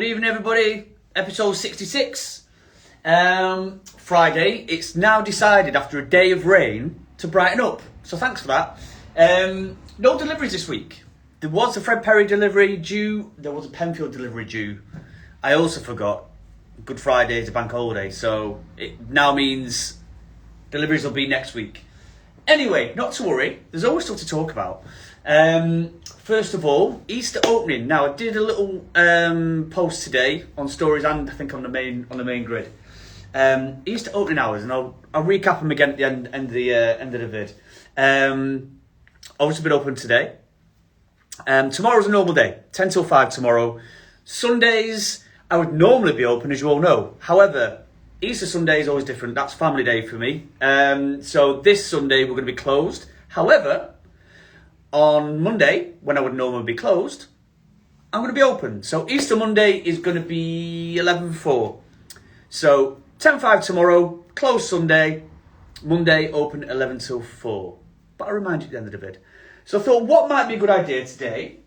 Good evening, everybody. Episode 66. Friday. It's now decided after a day of rain to brighten up. So thanks for that. No deliveries this week. There was a Fred Perry delivery due. There was a Penfield delivery due. I also forgot Good Friday is a bank holiday. So it now means deliveries will be next week. Anyway, not to worry. There's always stuff to talk about. First of all, Easter opening. Now, I did a little post today on stories and I think on the main grid. Easter opening hours, and I'll recap them again at the end of the vid. Obviously been open today. Tomorrow's a normal day, 10 till 5 tomorrow. Sundays, I would normally be open, as you all know. However, Easter Sunday is always different. That's family day for me. So this Sunday, we're going to be closed. However, on Monday, when I would normally be closed, I'm going to be open. So Easter Monday is going to be 11:4. So 10:5 tomorrow, closed Sunday, Monday open 11 till 4. But I remind you at the end of the vid. So I thought what might be a good idea today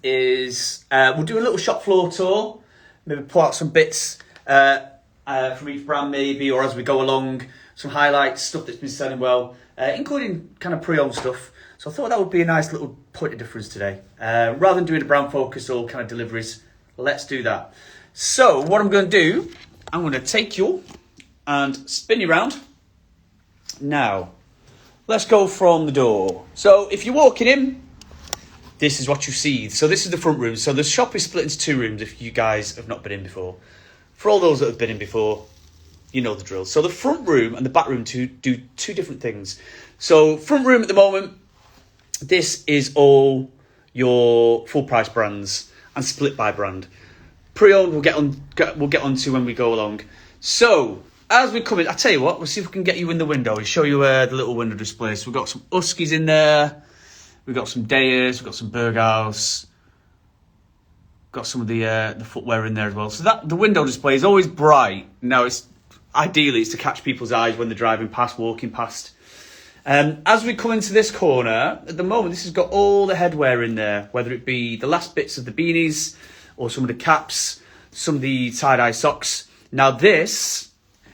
is we'll do a little shop floor tour, maybe pull out some bits from each brand maybe, or as we go along, some highlights, stuff that's been selling well, including kind of pre-owned stuff. So I thought that would be a nice little point of difference today. Rather than doing a brand focus or kind of deliveries, let's do that. So what I'm going to do, I'm going to take you and spin you around. Now, let's go from the door. So if you're walking in, this is what you see. So this is the front room. So the shop is split into two rooms if you guys have not been in before. For all those that have been in before, you know the drill. So the front room and the back room do two different things. So front room at the moment, this is all your full price brands and split by brand. Pre-owned we'll get on to when we go along. So as we come in, I tell you what, we'll see if we can get you in the window and show you the little window display. So we've got some Huskies in there, we've got some Deyers, we've got some Berghaus, got some of the footwear in there as well. So that the window display is always bright. Now it's ideally it's to catch people's eyes when they're driving past, walking past. As we come into this corner, at the moment, this has got all the headwear in there, whether it be the last bits of the beanies or some of the caps, some of the tie-dye socks. Now this,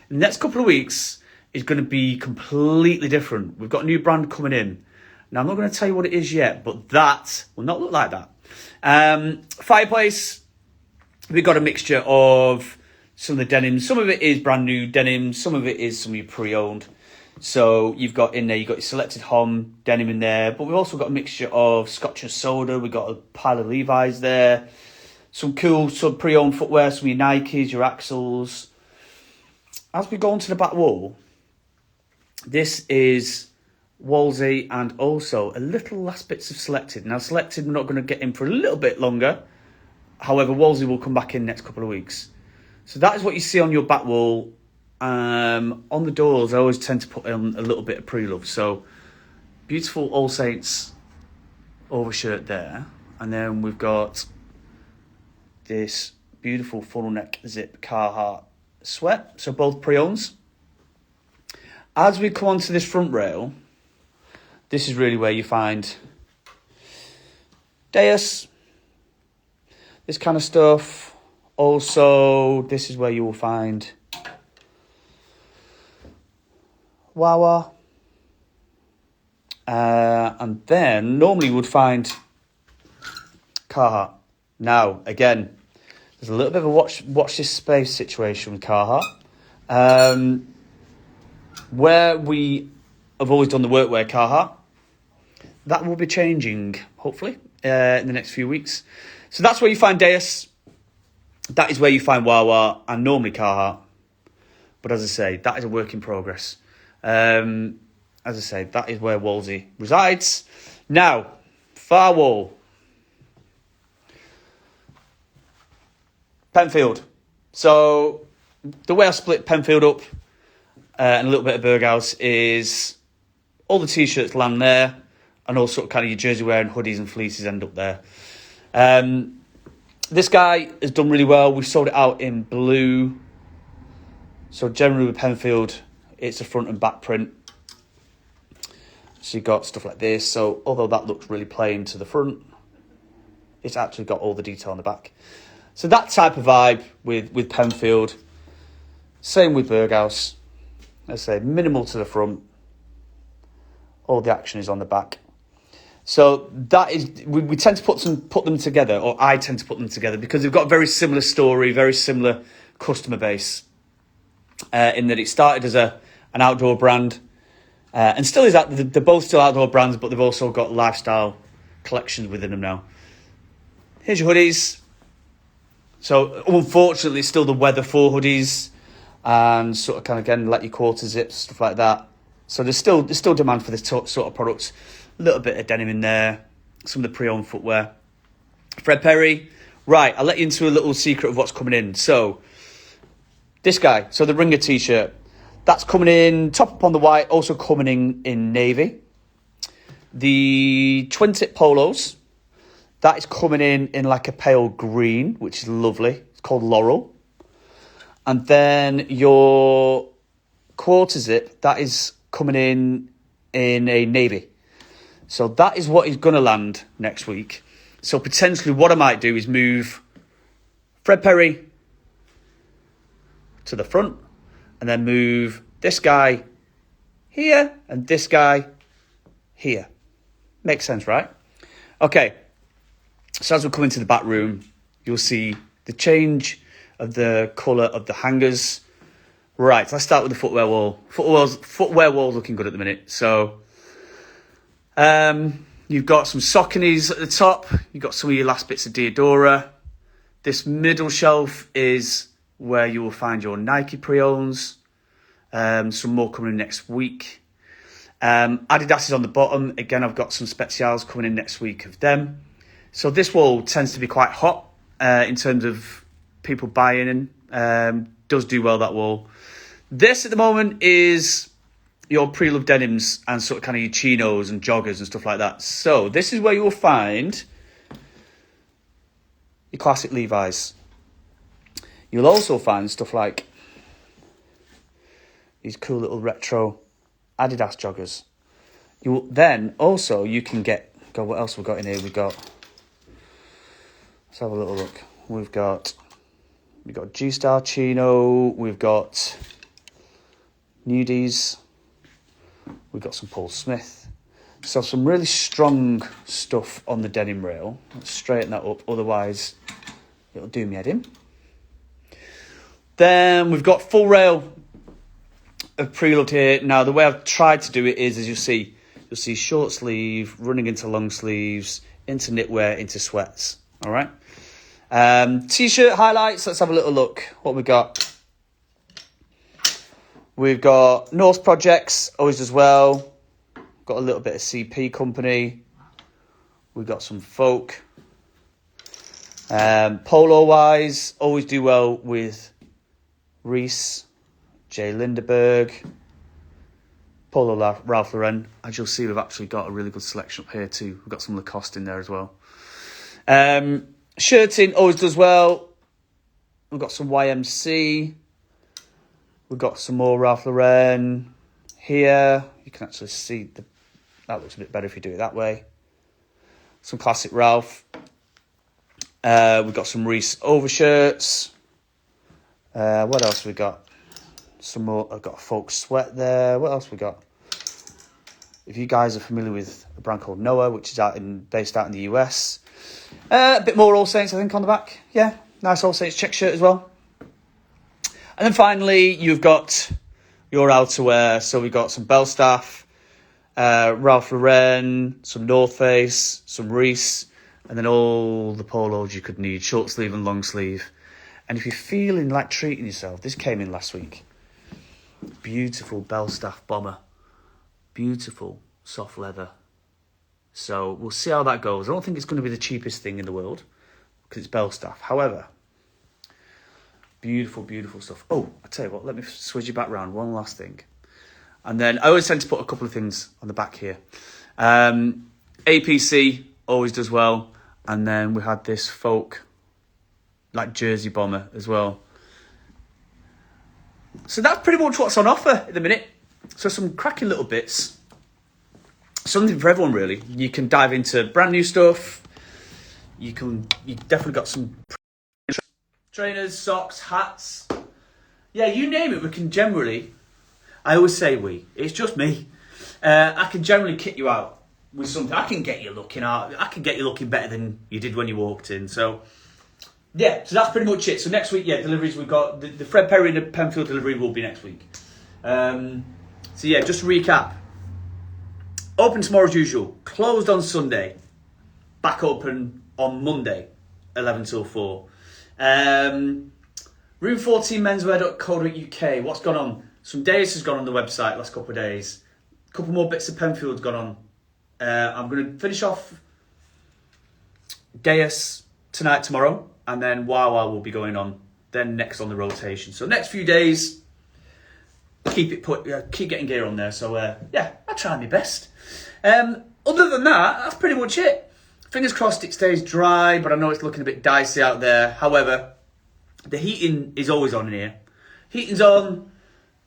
in the next couple of weeks, is going to be completely different. We've got a new brand coming in. Now, I'm not going to tell you what it is yet, but that will not look like that. Fireplace, we've got a mixture of some of the denim. Some of it is brand new denim. Some of it is some of your pre-owned. So you've got in there, you've got your selected Hom denim in there, but we've also got a mixture of Scotch and Soda. We've got a pile of Levi's there, some cool pre-owned footwear, some of your Nikes, your Axels. As we go onto the back wall, this is Wolsey and also a little last bits of Selected. Now Selected we're not going to get in for a little bit longer. However, Wolsey will come back in next couple of weeks. So that is what you see on your back wall. On the doors, I always tend to put in a little bit of pre-love. So, beautiful All Saints overshirt there. And then we've got this beautiful funnel neck zip Carhartt sweat. So, both pre-owns. As we come onto this front rail, this is really where you find Deus, this kind of stuff. Also, this is where you will find Wawa, and then normally you would find Carhartt. Now, again, there's a little bit of a watch this space situation with Carhartt. Where we have always done the workwear Carhartt, that will be changing, hopefully, in the next few weeks. So that's where you find Deus. That is where you find Wawa and normally Carhartt. But as I say, that is a work in progress. As I say, that is where Wolsey resides. Now, far wall. Penfield. So, the way I split Penfield up and a little bit of Berghaus is all the T-shirts land there and also kind of your jersey wear and hoodies and fleeces end up there. This guy has done really well. We've sold it out in blue. So, generally with Penfield, it's a front and back print. So you've got stuff like this. So although that looks really plain to the front, it's actually got all the detail on the back. So that type of vibe with Penfield. Same with Berghaus. Let's say minimal to the front. All the action is on the back. So that is, we tend to put them together, or I tend to put them together, because they've got a very similar story, very similar customer base. In that it started as an outdoor brand, and still is that they're both still outdoor brands, but they've also got lifestyle collections within them now. Here's your hoodies. So unfortunately, still the weather for hoodies, and sort of kind of again let your quarter zips, stuff like that. So there's still demand for this sort of products. A little bit of denim in there, some of the pre-owned footwear. Fred Perry, right? I'll let you into a little secret of what's coming in. So this guy, so the Ringer t-shirt, that's coming in top up on the white, also coming in navy. The twin tip polos, that is coming in like a pale green, which is lovely. It's called Laurel. And then your quarter zip, that is coming in a navy. So that is what is going to land next week. So potentially what I might do is move Fred Perry to the front, and then move this guy here and this guy here. Makes sense, right? Okay. So as we come into the back room, you'll see the change of the colour of the hangers. Right, let's start with the footwear wall. Footwear wall looking good at the minute. So you've got some Sauconys at the top. You've got some of your last bits of Diadora. This middle shelf is where you will find your Nike pre-owns. Some more coming in next week. Adidas is on the bottom. Again, I've got some specials coming in next week of them. So this wall tends to be quite hot in terms of people buying in. Does do well, that wall. This at the moment is your pre-loved denims and sort of kind of your chinos and joggers and stuff like that. So this is where you will find your classic Levi's. You'll also find stuff like these cool little retro Adidas joggers. You can get, God, what else we've got in here? Let's have a little look. We've got G-Star Chino, we've got Nudies, we've got some Paul Smith. So some really strong stuff on the denim rail. Let's straighten that up, otherwise it'll do me head in. Then we've got full rail of preload here. Now the way I've tried to do it is, as you'll see short sleeve, running into long sleeves, into knitwear, into sweats. All right. T-shirt highlights. Let's have a little look. What we got? We've got Norse Projects, always as well. Got a little bit of CP Company. We've got some folk. Polo-wise, always do well with Reese, Jay Lindeberg, Polo Ralph Lauren. As you'll see, we've actually got a really good selection up here too. We've got some Lacoste in there as well. Shirting always does well. We've got some YMC. We've got some more Ralph Lauren here. You can actually see that looks a bit better if you do it that way. Some classic Ralph. We've got some Reese overshirts. What else we got? Some more. I've got a folk sweat there. What else we got? If you guys are familiar with a brand called Noah, which is based out in the US. A bit more All Saints, I think, on the back. Yeah, nice All Saints check shirt as well. And then finally, you've got your outerwear. So we've got some Belstaff, Ralph Lauren, some North Face, some Reese, and then all the polos you could need, short sleeve and long sleeve. And if you're feeling like treating yourself, this came in last week. Beautiful Belstaff bomber. Beautiful soft leather. So we'll see how that goes. I don't think it's going to be the cheapest thing in the world because it's Belstaff. However, beautiful, beautiful stuff. Oh, I tell you what, let me switch you back round. One last thing. And then I always tend to put a couple of things on the back here. APC always does well. And then we had this folk, like Jersey bomber as well. So that's pretty much what's on offer at the minute. So some cracking little bits. Something for everyone, really. You can dive into brand new stuff. You definitely got some Trainers, socks, hats. Yeah, you name it, we can generally... I always say we. It's just me. I can generally kit you out with something. I can get you looking out. I can get you looking better than you did when you walked in. So, yeah, so that's pretty much it. So next week, yeah, deliveries we've got... The Fred Perry and the Penfield delivery will be next week. So, yeah, just to recap. Open tomorrow as usual. Closed on Sunday. Back open on Monday, 11 till 4. Room14menswear.co.uk. What's gone on? Some days has gone on the website last couple of days. A couple more bits of Penfield's gone on. I'm going to finish off Gaius tonight, tomorrow, and then Wawa will be going on. Then next on the rotation. So next few days, keep getting gear on there. So yeah, I try my best. Other than that, that's pretty much it. Fingers crossed it stays dry, but I know it's looking a bit dicey out there. However, the heating is always on in here. Heating's on,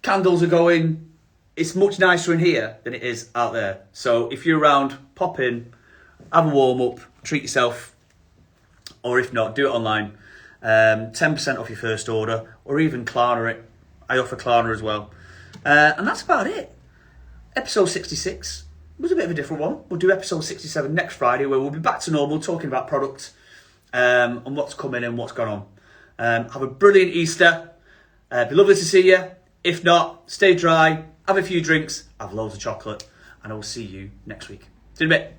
candles are going. It's much nicer in here than it is out there. So if you're around, pop in, have a warm up, treat yourself. Or if not, do it online. 10% off your first order, or even Klarna it. I offer Klarna as well. And that's about it. Episode 66 was a bit of a different one. We'll do episode 67 next Friday, where we'll be back to normal, talking about product and what's coming and what's gone on. Have a brilliant Easter. Be lovely to see you. If not, stay dry, have a few drinks, have loads of chocolate, and I will see you next week. See you in a bit.